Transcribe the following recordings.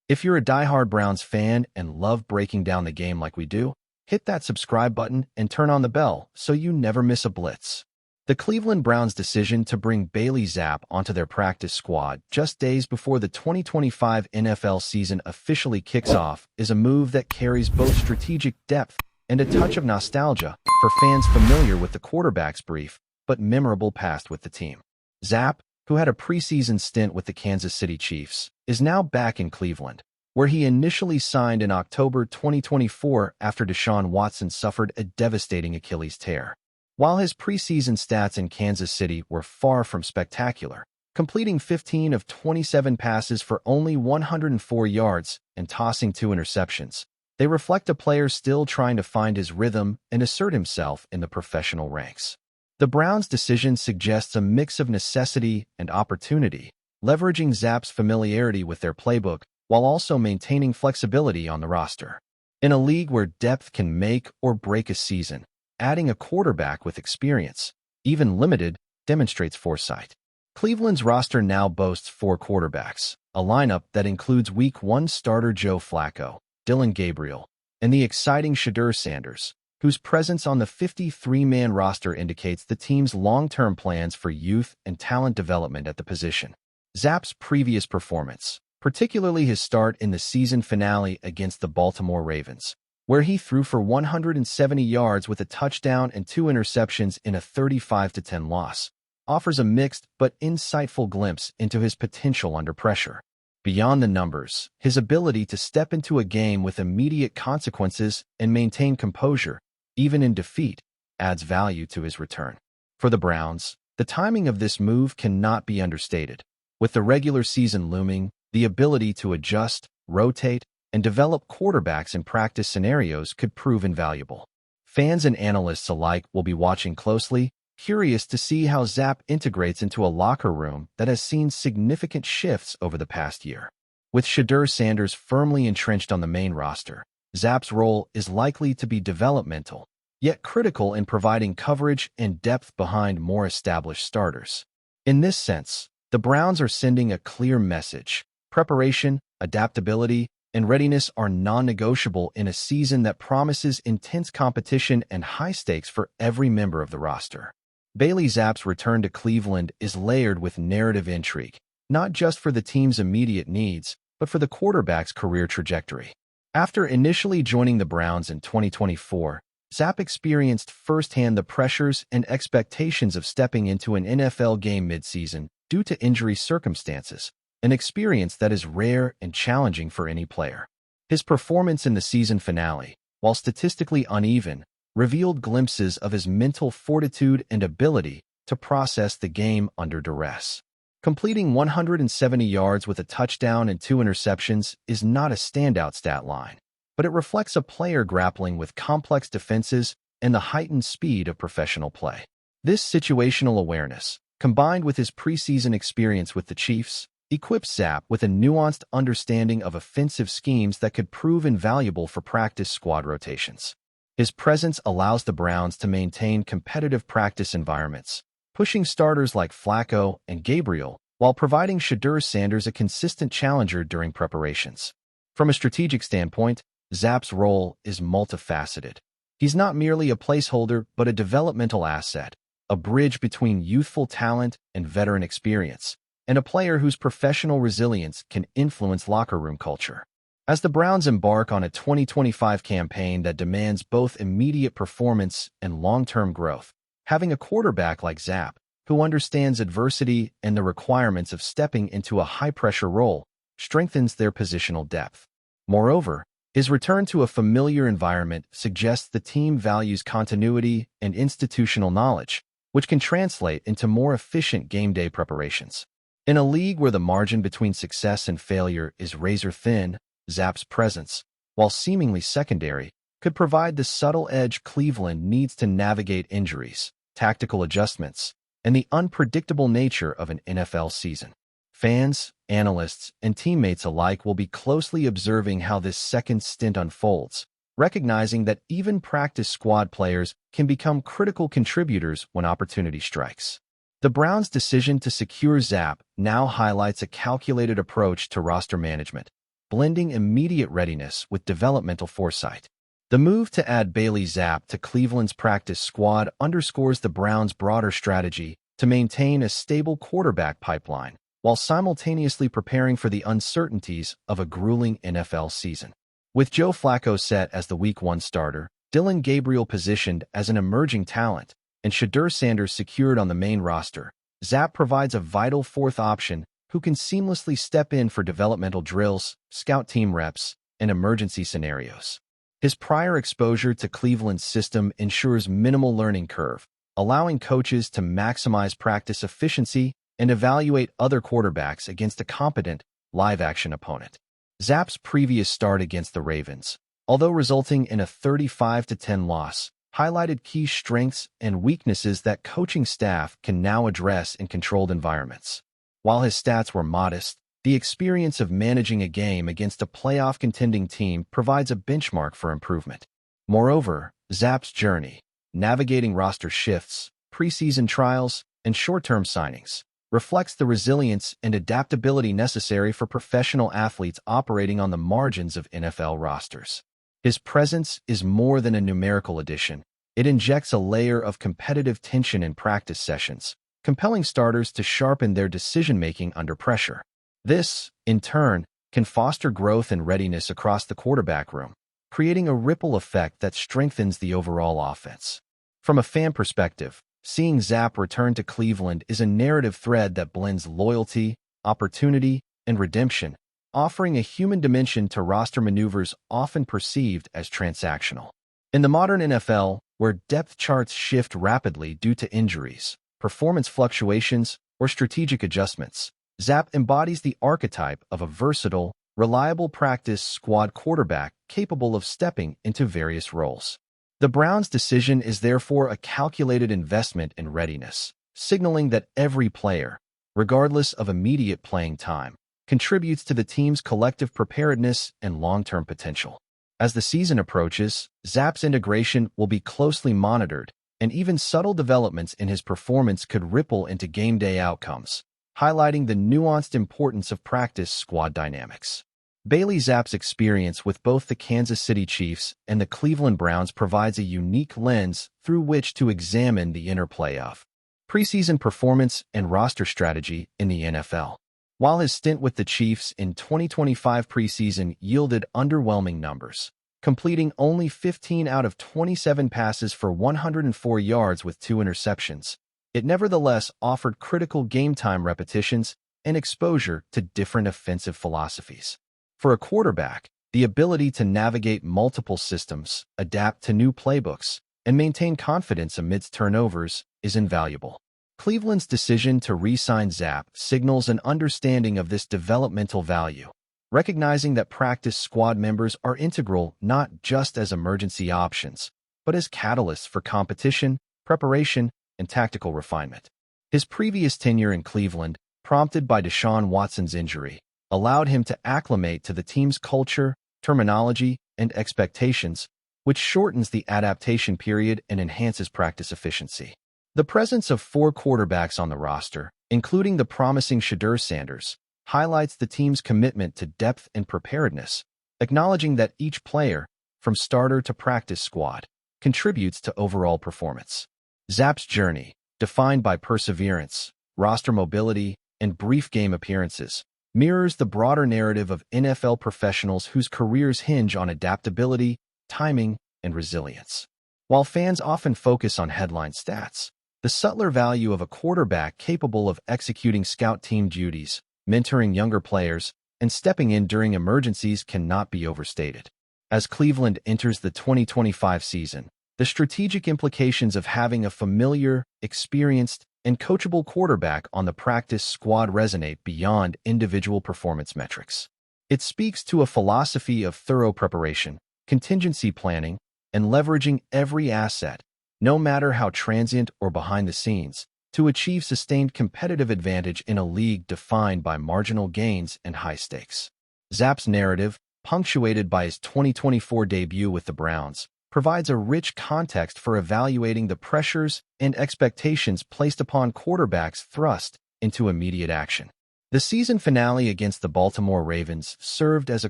If you're a diehard Browns fan and love breaking down the game like we do, hit that subscribe button and turn on the bell so you never miss a blitz. The Cleveland Browns' decision to bring Bailey Zappe onto their practice squad just days before the 2025 NFL season officially kicks off is a move that carries both strategic depth and a touch of nostalgia for fans familiar with the quarterback's brief but memorable past with the team. Zappe, who had a preseason stint with the Kansas City Chiefs, is now back in Cleveland, where he initially signed in October 2024 after Deshaun Watson suffered a devastating Achilles tear. While his preseason stats in Kansas City were far from spectacular, completing 15 of 27 passes for only 104 yards and tossing 2 interceptions, they reflect a player still trying to find his rhythm and assert himself in the professional ranks. The Browns' decision suggests a mix of necessity and opportunity, leveraging Zappe's familiarity with their playbook while also maintaining flexibility on the roster. In a league where depth can make or break a season, adding a quarterback with experience, even limited, demonstrates foresight. Cleveland's roster now boasts 4 quarterbacks, a lineup that includes Week 1 starter Joe Flacco, Dillon Gabriel, and the exciting Shedeur Sanders, whose presence on the 53-man roster indicates the team's long-term plans for youth and talent development at the position. Zappe's previous performance, particularly his start in the season finale against the Baltimore Ravens, where he threw for 170 yards with a touchdown and 2 interceptions in a 35-10 loss, offers a mixed but insightful glimpse into his potential under pressure. Beyond the numbers, his ability to step into a game with immediate consequences and maintain composure, even in defeat, adds value to his return. For the Browns, the timing of this move cannot be understated. With the regular season looming, the ability to adjust, rotate, and develop quarterbacks in practice scenarios could prove invaluable. Fans and analysts alike will be watching closely, curious to see how Zappe integrates into a locker room that has seen significant shifts over the past year. With Shedeur Sanders firmly entrenched on the main roster, Zappe's role is likely to be developmental, yet critical in providing coverage and depth behind more established starters. In this sense, the Browns are sending a clear message. Preparation, adaptability, and readiness are non-negotiable in a season that promises intense competition and high stakes for every member of the roster. Bailey Zappe's return to Cleveland is layered with narrative intrigue, not just for the team's immediate needs, but for the quarterback's career trajectory. After initially joining the Browns in 2024, Zappe experienced firsthand the pressures and expectations of stepping into an NFL game midseason due to injury circumstances, an experience that is rare and challenging for any player. His performance in the season finale, while statistically uneven, revealed glimpses of his mental fortitude and ability to process the game under duress. Completing 170 yards with a touchdown and 2 interceptions is not a standout stat line, but it reflects a player grappling with complex defenses and the heightened speed of professional play. This situational awareness, combined with his preseason experience with the Chiefs, equips Zappe with a nuanced understanding of offensive schemes that could prove invaluable for practice squad rotations. His presence allows the Browns to maintain competitive practice environments, pushing starters like Flacco and Gabriel, while providing Shedeur Sanders a consistent challenger during preparations. From a strategic standpoint, Zappe's role is multifaceted. He's not merely a placeholder, but a developmental asset, a bridge between youthful talent and veteran experience, and a player whose professional resilience can influence locker room culture. As the Browns embark on a 2025 campaign that demands both immediate performance and long-term growth, having a quarterback like Zappe, who understands adversity and the requirements of stepping into a high-pressure role, strengthens their positional depth. Moreover, his return to a familiar environment suggests the team values continuity and institutional knowledge, which can translate into more efficient game day preparations. In a league where the margin between success and failure is razor-thin, Zappe's presence, while seemingly secondary, could provide the subtle edge Cleveland needs to navigate injuries, tactical adjustments, and the unpredictable nature of an NFL season. Fans, analysts, and teammates alike will be closely observing how this second stint unfolds, recognizing that even practice squad players can become critical contributors when opportunity strikes. The Browns' decision to secure Zappe now highlights a calculated approach to roster management, blending immediate readiness with developmental foresight. The move to add Bailey Zappe to Cleveland's practice squad underscores the Browns' broader strategy to maintain a stable quarterback pipeline while simultaneously preparing for the uncertainties of a grueling NFL season. With Joe Flacco set as the Week 1 starter, Dillon Gabriel positioned as an emerging talent, and Shedeur Sanders secured on the main roster, Zappe provides a vital fourth option who can seamlessly step in for developmental drills, scout team reps, and emergency scenarios. His prior exposure to Cleveland's system ensures minimal learning curve, allowing coaches to maximize practice efficiency and evaluate other quarterbacks against a competent, live-action opponent. Zappe's previous start against the Ravens, although resulting in a 35-10 loss, highlighted key strengths and weaknesses that coaching staff can now address in controlled environments. While his stats were modest, the experience of managing a game against a playoff-contending team provides a benchmark for improvement. Moreover, Zappe's journey, navigating roster shifts, preseason trials, and short-term signings, reflects the resilience and adaptability necessary for professional athletes operating on the margins of NFL rosters. His presence is more than a numerical addition. It injects a layer of competitive tension in practice sessions, compelling starters to sharpen their decision-making under pressure. This, in turn, can foster growth and readiness across the quarterback room, creating a ripple effect that strengthens the overall offense. From a fan perspective, seeing Zappe return to Cleveland is a narrative thread that blends loyalty, opportunity, and redemption, offering a human dimension to roster maneuvers often perceived as transactional. In the modern NFL, where depth charts shift rapidly due to injuries, performance fluctuations, or strategic adjustments, Zappe embodies the archetype of a versatile, reliable practice squad quarterback capable of stepping into various roles. The Browns' decision is therefore a calculated investment in readiness, signaling that every player, regardless of immediate playing time, contributes to the team's collective preparedness and long-term potential. As the season approaches, Zappe's integration will be closely monitored, and even subtle developments in his performance could ripple into game day outcomes, highlighting the nuanced importance of practice squad dynamics. Bailey Zappe's experience with both the Kansas City Chiefs and the Cleveland Browns provides a unique lens through which to examine the interplay of preseason performance and roster strategy in the NFL. While his stint with the Chiefs in 2025 preseason yielded underwhelming numbers, completing only 15 out of 27 passes for 104 yards with 2 interceptions, it nevertheless offered critical game-time repetitions and exposure to different offensive philosophies. For a quarterback, the ability to navigate multiple systems, adapt to new playbooks, and maintain confidence amidst turnovers is invaluable. Cleveland's decision to re-sign Zappe signals an understanding of this developmental value, recognizing that practice squad members are integral not just as emergency options, but as catalysts for competition, preparation, and tactical refinement. His previous tenure in Cleveland, prompted by Deshaun Watson's injury, allowed him to acclimate to the team's culture, terminology, and expectations, which shortens the adaptation period and enhances practice efficiency. The presence of 4 quarterbacks on the roster, including the promising Shedeur Sanders, highlights the team's commitment to depth and preparedness, acknowledging that each player, from starter to practice squad, contributes to overall performance. Zappe's journey, defined by perseverance, roster mobility, and brief game appearances, mirrors the broader narrative of NFL professionals whose careers hinge on adaptability, timing, and resilience. While fans often focus on headline stats, the subtler value of a quarterback capable of executing scout team duties, mentoring younger players, and stepping in during emergencies cannot be overstated. As Cleveland enters the 2025 season, the strategic implications of having a familiar, experienced, and coachable quarterback on the practice squad resonate beyond individual performance metrics. It speaks to a philosophy of thorough preparation, contingency planning, and leveraging every asset, no matter how transient or behind the scenes, to achieve sustained competitive advantage in a league defined by marginal gains and high stakes. Zappe's narrative, punctuated by his 2024 debut with the Browns, provides a rich context for evaluating the pressures and expectations placed upon quarterbacks thrust into immediate action. The season finale against the Baltimore Ravens served as a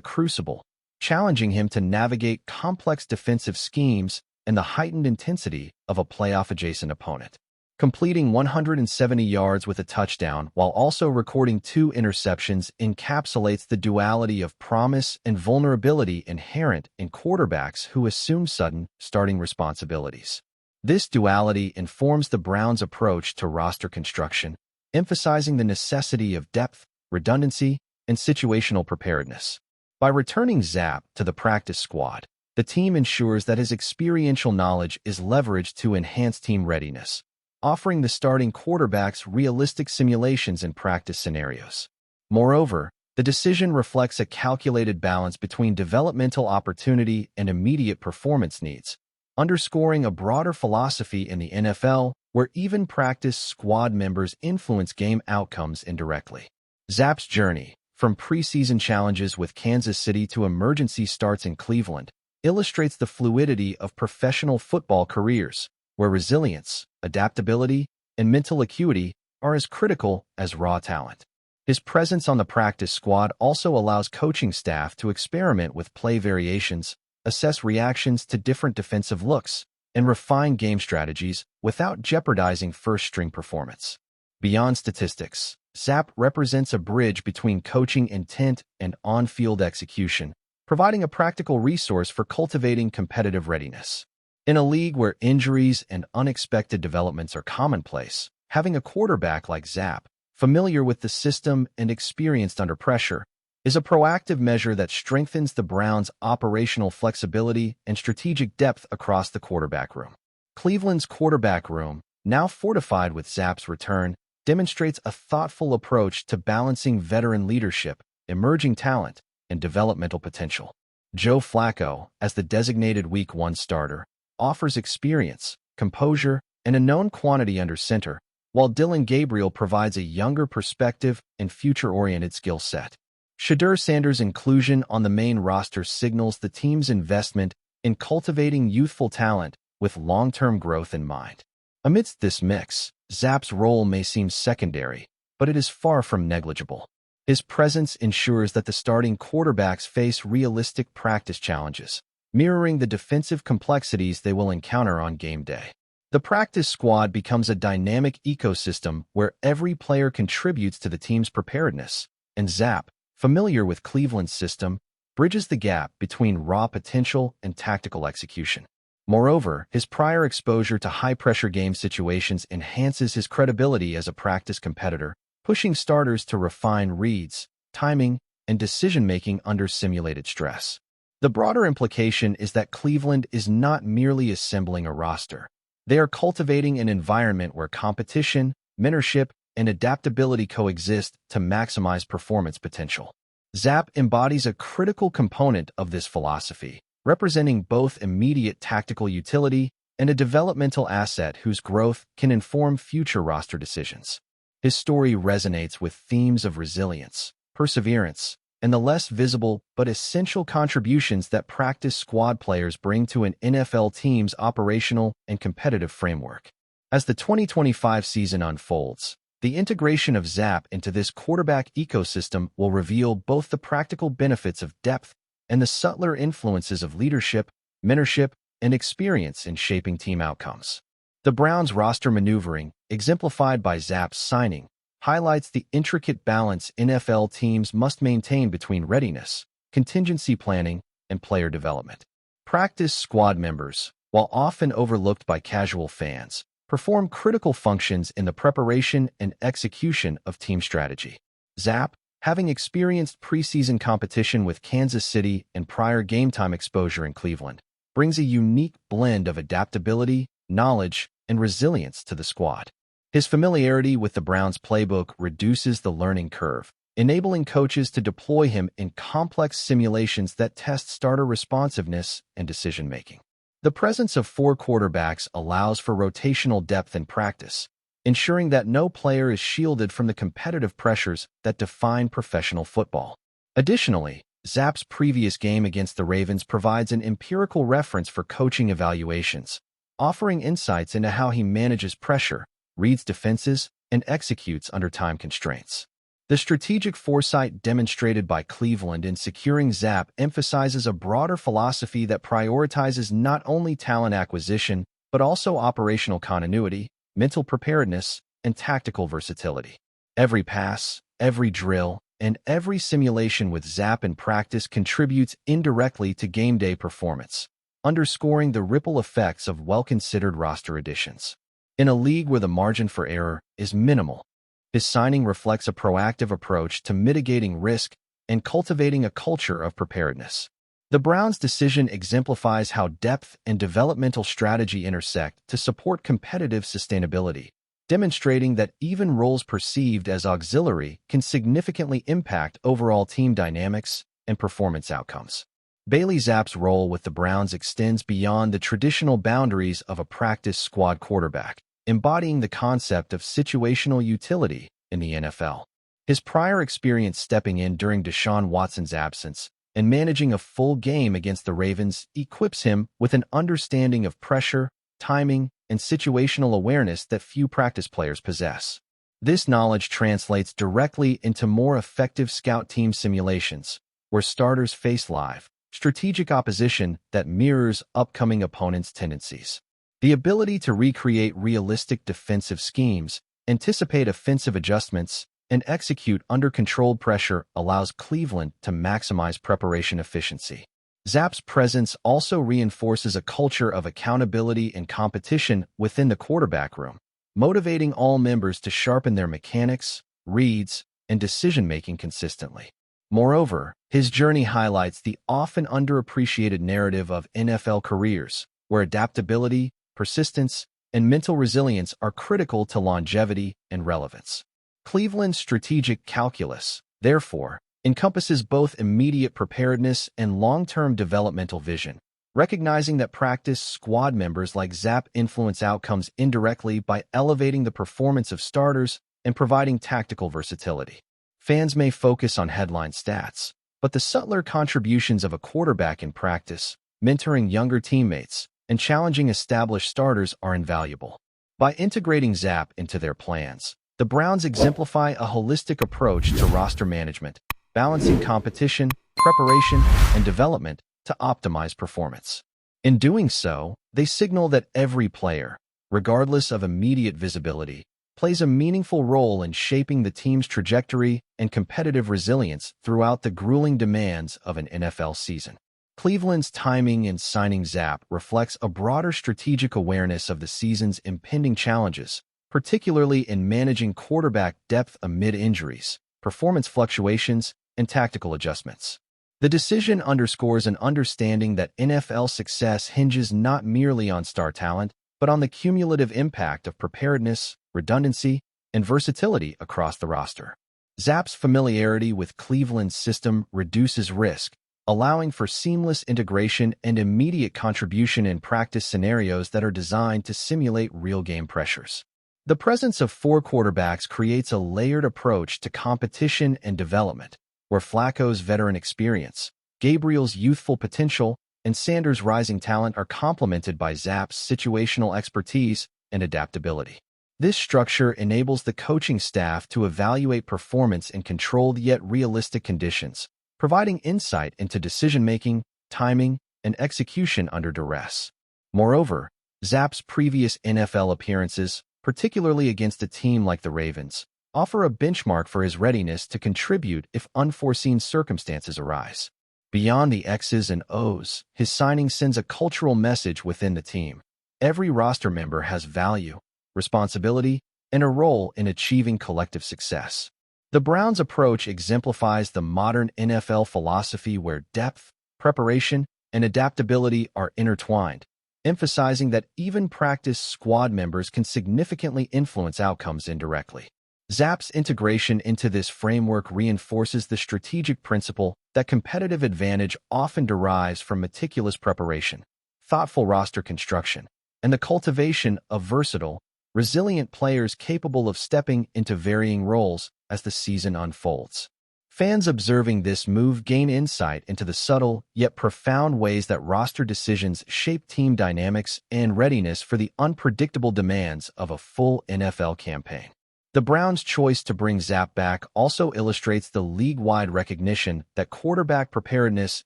crucible, challenging him to navigate complex defensive schemes and the heightened intensity of a playoff-adjacent opponent. Completing 170 yards with a touchdown while also recording 2 interceptions encapsulates the duality of promise and vulnerability inherent in quarterbacks who assume sudden starting responsibilities. This duality informs the Browns' approach to roster construction, emphasizing the necessity of depth, redundancy, and situational preparedness. By returning Zapp to the practice squad, the team ensures that his experiential knowledge is leveraged to enhance team readiness, offering the starting quarterbacks realistic simulations and practice scenarios. Moreover, the decision reflects a calculated balance between developmental opportunity and immediate performance needs, underscoring a broader philosophy in the NFL where even practice squad members influence game outcomes indirectly. Zapp's journey, from preseason challenges with Kansas City to emergency starts in Cleveland, illustrates the fluidity of professional football careers, where resilience, adaptability, and mental acuity are as critical as raw talent. His presence on the practice squad also allows coaching staff to experiment with play variations, assess reactions to different defensive looks, and refine game strategies without jeopardizing first-string performance. Beyond statistics, Zapp represents a bridge between coaching intent and on-field execution, providing a practical resource for cultivating competitive readiness. In a league where injuries and unexpected developments are commonplace, having a quarterback like Zapp, familiar with the system and experienced under pressure, is a proactive measure that strengthens the Browns' operational flexibility and strategic depth across the quarterback room. Cleveland's quarterback room, now fortified with Zapp's return, demonstrates a thoughtful approach to balancing veteran leadership, emerging talent, and developmental potential. Joe Flacco, as the designated Week 1 starter, offers experience, composure, and a known quantity under center, while Dillon Gabriel provides a younger perspective and future-oriented skill set. Shedeur Sanders' inclusion on the main roster signals the team's investment in cultivating youthful talent with long-term growth in mind. Amidst this mix, Zapp's role may seem secondary, but it is far from negligible. His presence ensures that the starting quarterbacks face realistic practice challenges, mirroring the defensive complexities they will encounter on game day. The practice squad becomes a dynamic ecosystem where every player contributes to the team's preparedness, and Zapp, familiar with Cleveland's system, bridges the gap between raw potential and tactical execution. Moreover, his prior exposure to high-pressure game situations enhances his credibility as a practice competitor, pushing starters to refine reads, timing, and decision-making under simulated stress. The broader implication is that Cleveland is not merely assembling a roster. They are cultivating an environment where competition, mentorship, and adaptability coexist to maximize performance potential. Zapp embodies a critical component of this philosophy, representing both immediate tactical utility and a developmental asset whose growth can inform future roster decisions. His story resonates with themes of resilience, perseverance, and the less visible but essential contributions that practice squad players bring to an NFL team's operational and competitive framework. As the 2025 season unfolds, the integration of Zapp into this quarterback ecosystem will reveal both the practical benefits of depth and the subtler influences of leadership, mentorship, and experience in shaping team outcomes. The Browns' roster maneuvering, exemplified by Zapp's signing, highlights the intricate balance NFL teams must maintain between readiness, contingency planning, and player development. Practice squad members, while often overlooked by casual fans, perform critical functions in the preparation and execution of team strategy. Zapp, having experienced preseason competition with Kansas City and prior game-time exposure in Cleveland, brings a unique blend of adaptability, knowledge, and resilience to the squad. His familiarity with the Browns' playbook reduces the learning curve, enabling coaches to deploy him in complex simulations that test starter responsiveness and decision-making. The presence of 4 quarterbacks allows for rotational depth in practice, ensuring that no player is shielded from the competitive pressures that define professional football. Additionally, Zapp's previous game against the Ravens provides an empirical reference for coaching evaluations, offering insights into how he manages pressure, reads defenses, and executes under time constraints. The strategic foresight demonstrated by Cleveland in securing Zapp emphasizes a broader philosophy that prioritizes not only talent acquisition, but also operational continuity, mental preparedness, and tactical versatility. Every pass, every drill, and every simulation with Zapp in practice contributes indirectly to game day performance, underscoring the ripple effects of well-considered roster additions. In a league where the margin for error is minimal, his signing reflects a proactive approach to mitigating risk and cultivating a culture of preparedness. The Browns' decision exemplifies how depth and developmental strategy intersect to support competitive sustainability, demonstrating that even roles perceived as auxiliary can significantly impact overall team dynamics and performance outcomes. Bailey Zapp's role with the Browns extends beyond the traditional boundaries of a practice squad quarterback, embodying the concept of situational utility in the NFL. His prior experience stepping in during Deshaun Watson's absence and managing a full game against the Ravens equips him with an understanding of pressure, timing, and situational awareness that few practice players possess. This knowledge translates directly into more effective scout team simulations, where starters face live, strategic opposition that mirrors upcoming opponents' tendencies. The ability to recreate realistic defensive schemes, anticipate offensive adjustments, and execute under controlled pressure allows Cleveland to maximize preparation efficiency. Zapp's presence also reinforces a culture of accountability and competition within the quarterback room, motivating all members to sharpen their mechanics, reads, and decision-making consistently. Moreover, his journey highlights the often underappreciated narrative of NFL careers, where adaptability, persistence, and mental resilience are critical to longevity and relevance. Cleveland's strategic calculus, therefore, encompasses both immediate preparedness and long-term developmental vision, recognizing that practice squad members like Zapp influence outcomes indirectly by elevating the performance of starters and providing tactical versatility. Fans may focus on headline stats, but the subtler contributions of a quarterback in practice, mentoring younger teammates, and challenging established starters are invaluable. By integrating Zapp into their plans, the Browns exemplify a holistic approach to roster management, balancing competition, preparation, and development to optimize performance. In doing so, they signal that every player, regardless of immediate visibility, plays a meaningful role in shaping the team's trajectory and competitive resilience throughout the grueling demands of an NFL season. Cleveland's timing in signing Zapp reflects a broader strategic awareness of the season's impending challenges, particularly in managing quarterback depth amid injuries, performance fluctuations, and tactical adjustments. The decision underscores an understanding that NFL success hinges not merely on star talent, but on the cumulative impact of preparedness, redundancy, and versatility across the roster. Zapp's familiarity with Cleveland's system reduces risk, allowing for seamless integration and immediate contribution in practice scenarios that are designed to simulate real-game pressures. The presence of four quarterbacks creates a layered approach to competition and development, where Flacco's veteran experience, Gabriel's youthful potential, and Sanders' rising talent are complemented by Zapp's situational expertise and adaptability. This structure enables the coaching staff to evaluate performance in controlled yet realistic conditions, providing insight into decision-making, timing, and execution under duress. Moreover, Zapp's previous NFL appearances, particularly against a team like the Ravens, offer a benchmark for his readiness to contribute if unforeseen circumstances arise. Beyond the X's and O's, his signing sends a cultural message within the team. Every roster member has value, responsibility, and a role in achieving collective success. The Browns' approach exemplifies the modern NFL philosophy where depth, preparation, and adaptability are intertwined, emphasizing that even practice squad members can significantly influence outcomes indirectly. Zapp's integration into this framework reinforces the strategic principle that competitive advantage often derives from meticulous preparation, thoughtful roster construction, and the cultivation of versatile, resilient players capable of stepping into varying roles as the season unfolds. Fans observing this move gain insight into the subtle yet profound ways that roster decisions shape team dynamics and readiness for the unpredictable demands of a full NFL campaign. The Browns' choice to bring Zapp back also illustrates the league-wide recognition that quarterback preparedness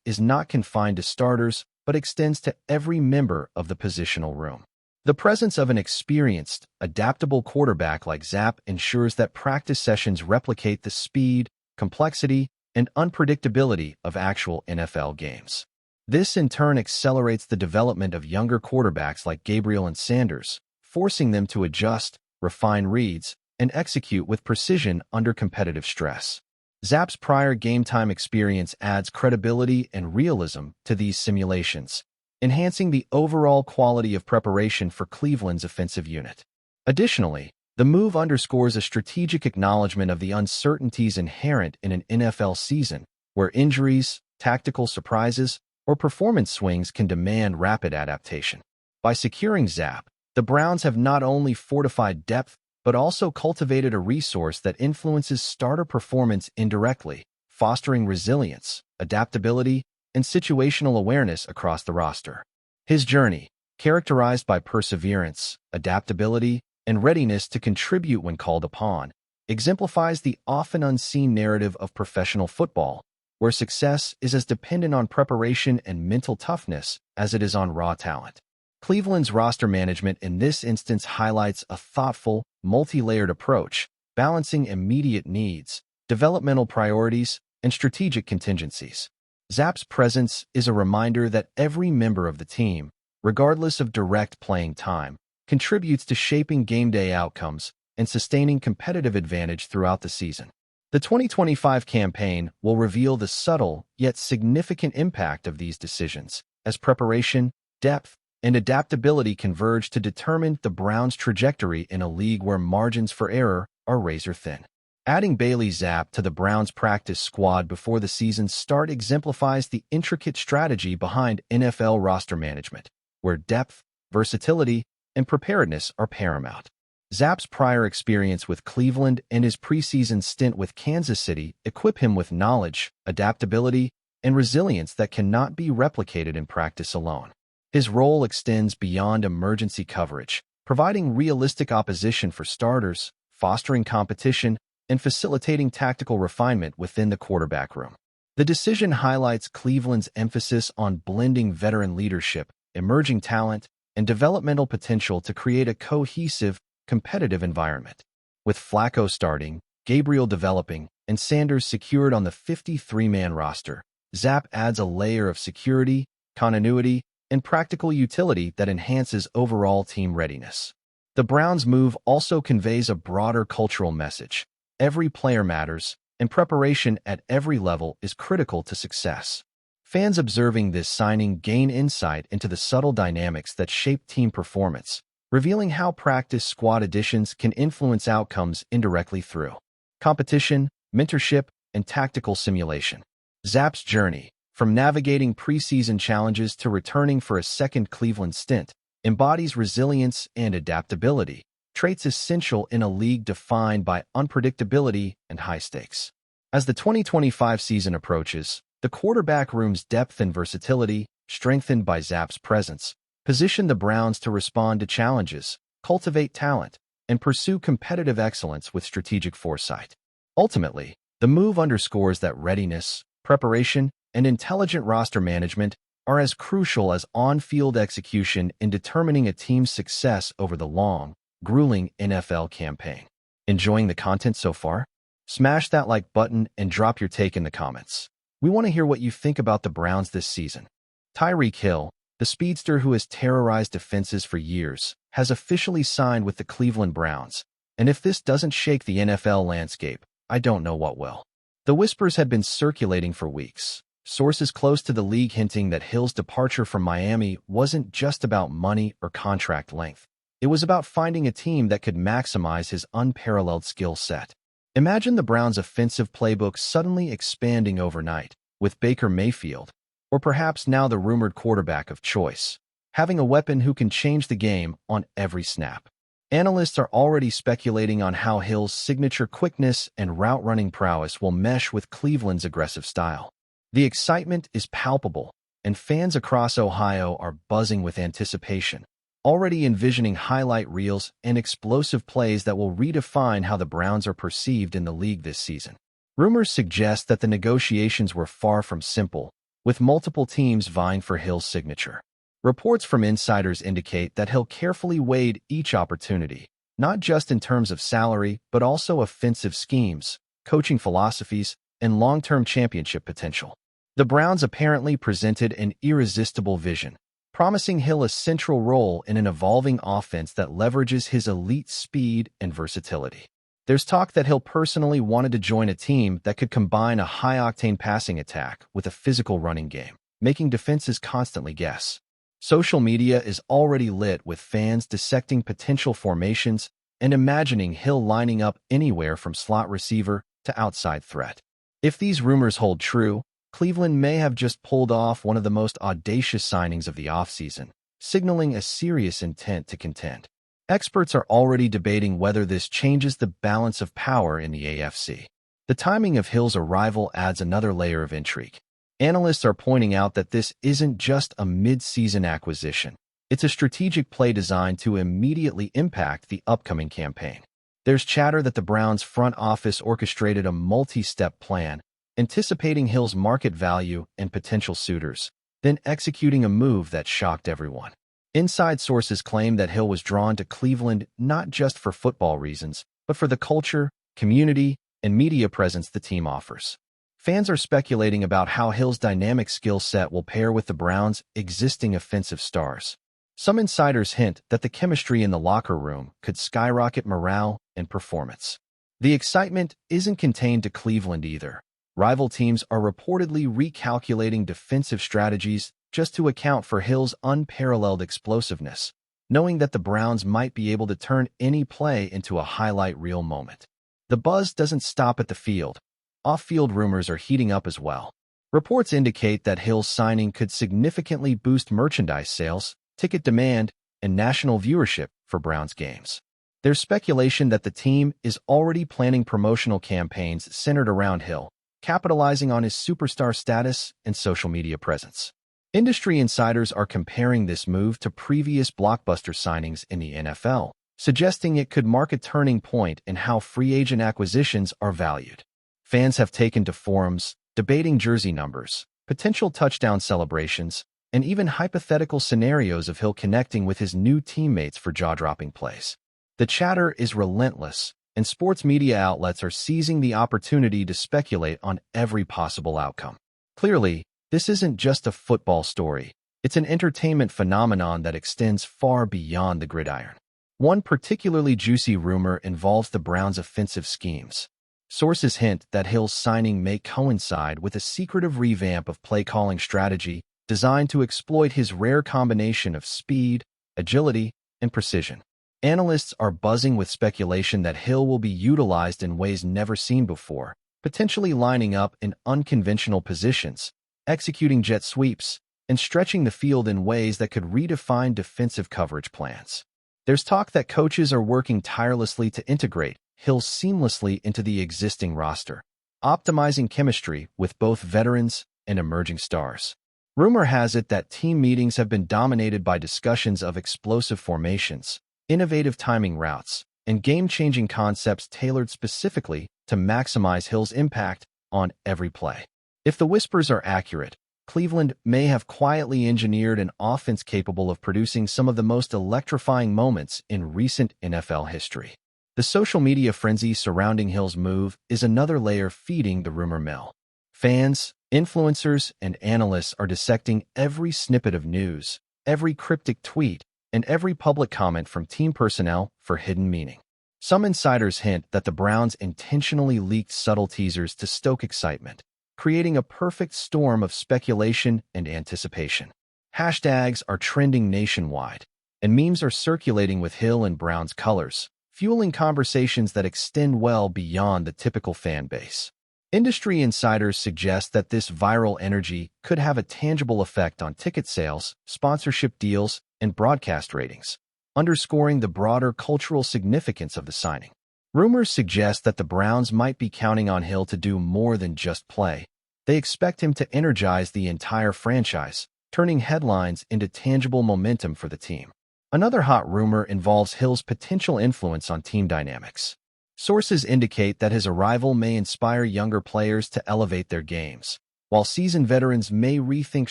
is not confined to starters, but extends to every member of the positional room. The presence of an experienced, adaptable quarterback like Zapp ensures that practice sessions replicate the speed, complexity, and unpredictability of actual NFL games. This in turn accelerates the development of younger quarterbacks like Gabriel and Sanders, forcing them to adjust, refine reads, and execute with precision under competitive stress. Zapp's prior game-time experience adds credibility and realism to these simulations, enhancing the overall quality of preparation for Cleveland's offensive unit. Additionally, the move underscores a strategic acknowledgement of the uncertainties inherent in an NFL season, where injuries, tactical surprises, or performance swings can demand rapid adaptation. By securing Zapp, the Browns have not only fortified depth, but also cultivated a resource that influences starter performance indirectly, fostering resilience, adaptability, and situational awareness across the roster. His journey, characterized by perseverance, adaptability, and readiness to contribute when called upon, exemplifies the often unseen narrative of professional football, where success is as dependent on preparation and mental toughness as it is on raw talent. Cleveland's roster management in this instance highlights a thoughtful, multi-layered approach, balancing immediate needs, developmental priorities, and strategic contingencies. Zapp's presence is a reminder that every member of the team, regardless of direct playing time, contributes to shaping game day outcomes and sustaining competitive advantage throughout the season. The 2025 campaign will reveal the subtle yet significant impact of these decisions, as preparation, depth, and adaptability converge to determine the Browns' trajectory in a league where margins for error are razor-thin. Adding Bailey Zapp to the Browns' practice squad before the season's start exemplifies the intricate strategy behind NFL roster management, where depth, versatility, and preparedness are paramount. Zapp's prior experience with Cleveland and his preseason stint with Kansas City equip him with knowledge, adaptability, and resilience that cannot be replicated in practice alone. His role extends beyond emergency coverage, providing realistic opposition for starters, fostering competition, and facilitating tactical refinement within the quarterback room. The decision highlights Cleveland's emphasis on blending veteran leadership, emerging talent, and developmental potential to create a cohesive, competitive environment. With Flacco starting, Gabriel developing, and Sanders secured on the 53-man roster, Zapp adds a layer of security, continuity, and practical utility that enhances overall team readiness. The Browns' move also conveys a broader cultural message. Every player matters, and preparation at every level is critical to success. Fans observing this signing gain insight into the subtle dynamics that shape team performance, revealing how practice squad additions can influence outcomes indirectly through competition, mentorship, and tactical simulation. Zapp's journey, from navigating preseason challenges to returning for a second Cleveland stint, embodies resilience and adaptability, traits essential in a league defined by unpredictability and high stakes. As the 2025 season approaches, the quarterback room's depth and versatility, strengthened by Zapp's presence, position the Browns to respond to challenges, cultivate talent, and pursue competitive excellence with strategic foresight. Ultimately, the move underscores that readiness, preparation, and intelligent roster management are as crucial as on-field execution in determining a team's success over the long, grueling NFL campaign. Enjoying the content so far? Smash that like button and drop your take in the comments. We want to hear what you think about the Browns this season. Tyreek Hill, the speedster who has terrorized defenses for years, has officially signed with the Cleveland Browns, and if this doesn't shake the NFL landscape, I don't know what will. The whispers had been circulating for weeks, sources close to the league hinting that Hill's departure from Miami wasn't just about money or contract length. It was about finding a team that could maximize his unparalleled skill set. Imagine the Browns' offensive playbook suddenly expanding overnight, with Baker Mayfield, or perhaps now the rumored quarterback of choice, having a weapon who can change the game on every snap. Analysts are already speculating on how Hill's signature quickness and route-running prowess will mesh with Cleveland's aggressive style. The excitement is palpable, and fans across Ohio are buzzing with anticipation, already envisioning highlight reels and explosive plays that will redefine how the Browns are perceived in the league this season. Rumors suggest that the negotiations were far from simple, with multiple teams vying for Hill's signature. Reports from insiders indicate that Hill carefully weighed each opportunity, not just in terms of salary, but also offensive schemes, coaching philosophies, and long-term championship potential. The Browns apparently presented an irresistible vision, promising Hill a central role in an evolving offense that leverages his elite speed and versatility. There's talk that Hill personally wanted to join a team that could combine a high-octane passing attack with a physical running game, making defenses constantly guess. Social media is already lit with fans dissecting potential formations and imagining Hill lining up anywhere from slot receiver to outside threat. If these rumors hold true, Cleveland may have just pulled off one of the most audacious signings of the offseason, signaling a serious intent to contend. Experts are already debating whether this changes the balance of power in the AFC. The timing of Hill's arrival adds another layer of intrigue. Analysts are pointing out that this isn't just a mid-season acquisition. It's a strategic play designed to immediately impact the upcoming campaign. There's chatter that the Browns' front office orchestrated a multi-step plan, anticipating Hill's market value and potential suitors, then executing a move that shocked everyone. Inside sources claim that Hill was drawn to Cleveland not just for football reasons, but for the culture, community, and media presence the team offers. Fans are speculating about how Hill's dynamic skill set will pair with the Browns' existing offensive stars. Some insiders hint that the chemistry in the locker room could skyrocket morale and performance. The excitement isn't contained to Cleveland either. Rival teams are reportedly recalculating defensive strategies just to account for Hill's unparalleled explosiveness, knowing that the Browns might be able to turn any play into a highlight reel moment. The buzz doesn't stop at the field. Off-field rumors are heating up as well. Reports indicate that Hill's signing could significantly boost merchandise sales, ticket demand, and national viewership for Browns games. There's speculation that the team is already planning promotional campaigns centered around Hill, capitalizing on his superstar status and social media presence. Industry insiders are comparing this move to previous blockbuster signings in the NFL, suggesting it could mark a turning point in how free agent acquisitions are valued. Fans have taken to forums, debating jersey numbers, potential touchdown celebrations, and even hypothetical scenarios of Hill connecting with his new teammates for jaw-dropping plays. The chatter is relentless, and sports media outlets are seizing the opportunity to speculate on every possible outcome. Clearly, this isn't just a football story. It's an entertainment phenomenon that extends far beyond the gridiron. One particularly juicy rumor involves the Browns' offensive schemes. Sources hint that Hill's signing may coincide with a secretive revamp of play-calling strategy designed to exploit his rare combination of speed, agility, and precision. Analysts are buzzing with speculation that Hill will be utilized in ways never seen before, potentially lining up in unconventional positions, executing jet sweeps, and stretching the field in ways that could redefine defensive coverage plans. There's talk that coaches are working tirelessly to integrate Hill seamlessly into the existing roster, optimizing chemistry with both veterans and emerging stars. Rumor has it that team meetings have been dominated by discussions of explosive formations, innovative timing routes, and game-changing concepts tailored specifically to maximize Hill's impact on every play. If the whispers are accurate, Cleveland may have quietly engineered an offense capable of producing some of the most electrifying moments in recent NFL history. The social media frenzy surrounding Hill's move is another layer feeding the rumor mill. Fans, influencers, and analysts are dissecting every snippet of news, every cryptic tweet, and every public comment from team personnel for hidden meaning. Some insiders hint that the Browns intentionally leaked subtle teasers to stoke excitement, creating a perfect storm of speculation and anticipation. Hashtags are trending nationwide, and memes are circulating with Hill and Brown's colors, fueling conversations that extend well beyond the typical fan base. Industry insiders suggest that this viral energy could have a tangible effect on ticket sales, sponsorship deals, and broadcast ratings, underscoring the broader cultural significance of the signing. Rumors suggest that the Browns might be counting on Hill to do more than just play. They expect him to energize the entire franchise, turning headlines into tangible momentum for the team. Another hot rumor involves Hill's potential influence on team dynamics. Sources indicate that his arrival may inspire younger players to elevate their games, while seasoned veterans may rethink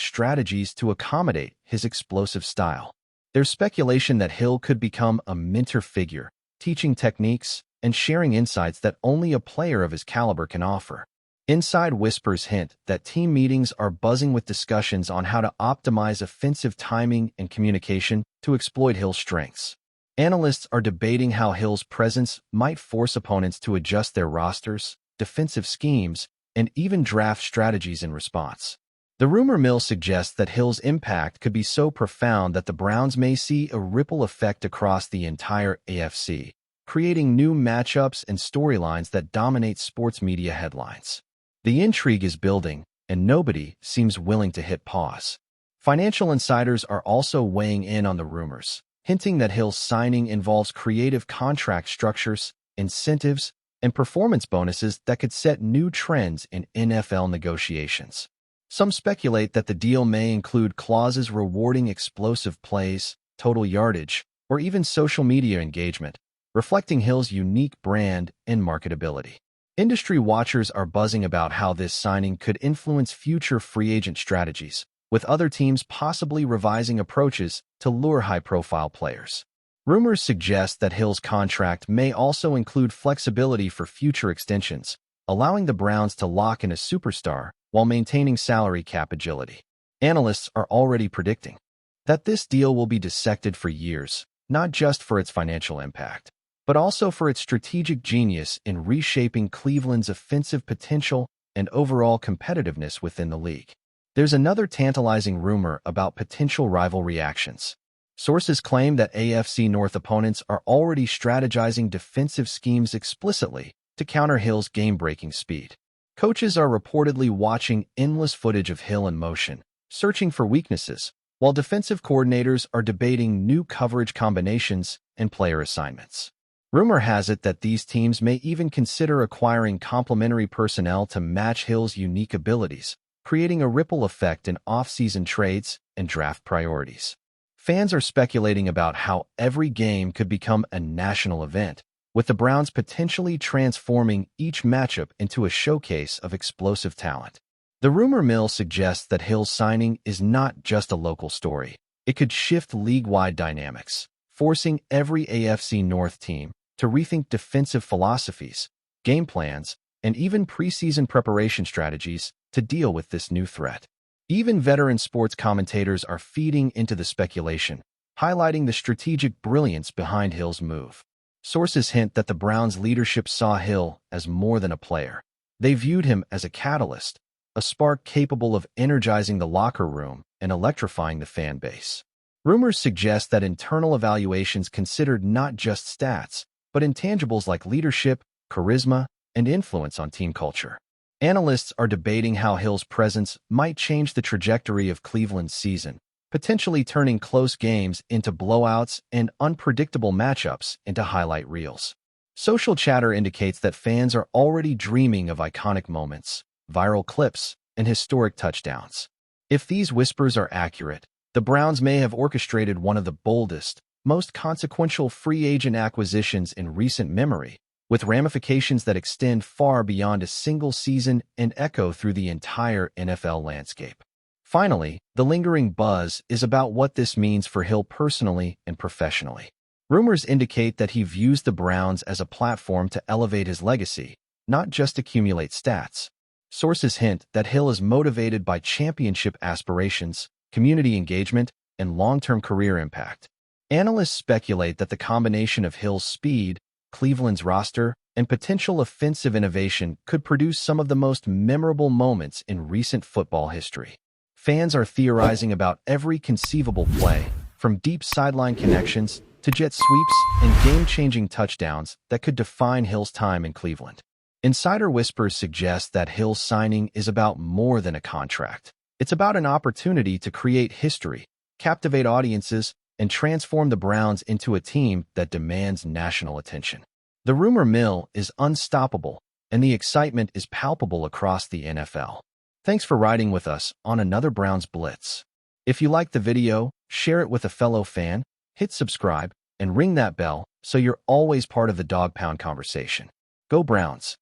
strategies to accommodate his explosive style. There's speculation that Hill could become a mentor figure, teaching techniques and sharing insights that only a player of his caliber can offer. Inside whispers hint that team meetings are buzzing with discussions on how to optimize offensive timing and communication to exploit Hill's strengths. Analysts are debating how Hill's presence might force opponents to adjust their rosters, defensive schemes, and even draft strategies in response. The rumor mill suggests that Hill's impact could be so profound that the Browns may see a ripple effect across the entire AFC, creating new matchups and storylines that dominate sports media headlines. The intrigue is building, and nobody seems willing to hit pause. Financial insiders are also weighing in on the rumors, hinting that Hill's signing involves creative contract structures, incentives, and performance bonuses that could set new trends in NFL negotiations. Some speculate that the deal may include clauses rewarding explosive plays, total yardage, or even social media engagement, reflecting Hill's unique brand and marketability. Industry watchers are buzzing about how this signing could influence future free agent strategies, with other teams possibly revising approaches to lure high-profile players. Rumors suggest that Hill's contract may also include flexibility for future extensions, allowing the Browns to lock in a superstar while maintaining salary cap agility. Analysts are already predicting that this deal will be dissected for years, not just for its financial impact, but also for its strategic genius in reshaping Cleveland's offensive potential and overall competitiveness within the league. There's another tantalizing rumor about potential rival reactions. Sources claim that AFC North opponents are already strategizing defensive schemes explicitly to counter Hill's game-breaking speed. Coaches are reportedly watching endless footage of Hill in motion, searching for weaknesses, while defensive coordinators are debating new coverage combinations and player assignments. Rumor has it that these teams may even consider acquiring complementary personnel to match Hill's unique abilities, creating a ripple effect in off-season trades and draft priorities. Fans are speculating about how every game could become a national event, with the Browns potentially transforming each matchup into a showcase of explosive talent. The rumor mill suggests that Hill's signing is not just a local story. It could shift league-wide dynamics, forcing every AFC North team to rethink defensive philosophies, game plans, and even preseason preparation strategies to deal with this new threat. Even veteran sports commentators are feeding into the speculation, highlighting the strategic brilliance behind Hill's move. Sources hint that the Browns' leadership saw Hill as more than a player. They viewed him as a catalyst, a spark capable of energizing the locker room and electrifying the fan base. Rumors suggest that internal evaluations considered not just stats, but intangibles like leadership, charisma, and influence on team culture. Analysts are debating how Hill's presence might change the trajectory of Cleveland's season, potentially turning close games into blowouts and unpredictable matchups into highlight reels. Social chatter indicates that fans are already dreaming of iconic moments, viral clips, and historic touchdowns. If these whispers are accurate, the Browns may have orchestrated one of the boldest, most consequential free agent acquisitions in recent memory, with ramifications that extend far beyond a single season and echo through the entire NFL landscape. Finally, the lingering buzz is about what this means for Hill personally and professionally. Rumors indicate that he views the Browns as a platform to elevate his legacy, not just accumulate stats. Sources hint that Hill is motivated by championship aspirations, community engagement, and long-term career impact. Analysts speculate that the combination of Hill's speed, Cleveland's roster, and potential offensive innovation could produce some of the most memorable moments in recent football history. Fans are theorizing about every conceivable play, from deep sideline connections to jet sweeps and game-changing touchdowns that could define Hill's time in Cleveland. Insider whispers suggest that Hill's signing is about more than a contract. It's about an opportunity to create history, captivate audiences, and transform the Browns into a team that demands national attention. The rumor mill is unstoppable, and the excitement is palpable across the NFL. Thanks for riding with us on another Browns Blitz. If you liked the video, share it with a fellow fan, hit subscribe, and ring that bell so you're always part of the Dog Pound conversation. Go Browns!